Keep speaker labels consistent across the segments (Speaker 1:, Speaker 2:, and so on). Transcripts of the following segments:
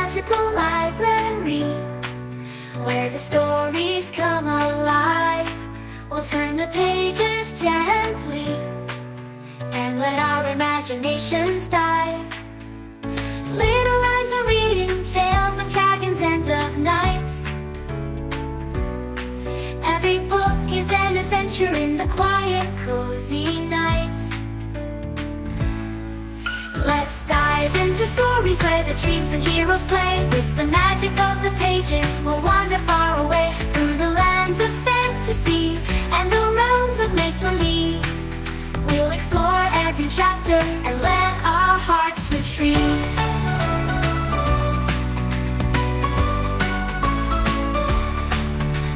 Speaker 1: magical library, where the stories come alive. We'll turn the pages gently and let our imaginations dive. Little eyes are reading tales of dragons and of knights. Every book is an adventure in the quiet, cozy nights. Let's dive into stories where the dreams and heroes play. With the magic of the pages, we'll wander far away, through the lands of fantasy and the realms of make-believe. We'll explore every chapter and let our hearts retrieve.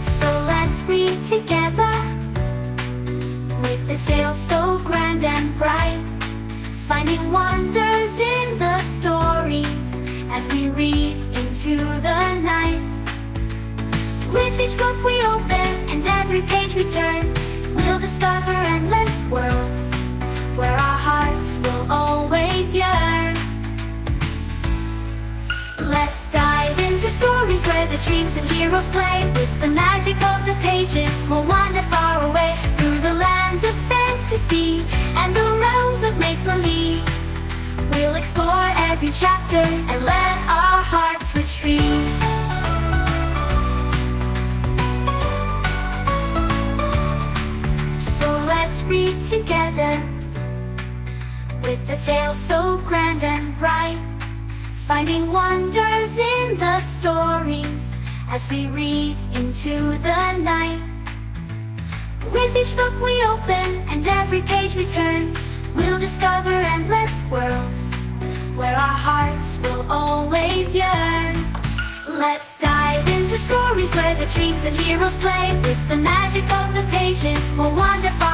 Speaker 1: So let's read together, with the tales so grand and bright, finding wonders in the stories as we read into the night. With each book we open and every page we turn, we'll discover endless worlds where our hearts will always yearn. Let's dive into stories where the dreams and heroes play. With the magic of the pages, we'll wander far away, through the lands of fantasy and the realms of make-believe. We'll explore every chapter and let our hearts retrieve. So let's read together, with the tales so grand and bright, finding wonders in the stories as we read into the night. With each book we open and every page we turn, we'll discover endless worlds where our hearts will always yearn. Let's dive into stories where the dreams and heroes play. With the magic of the pages, we'll wander far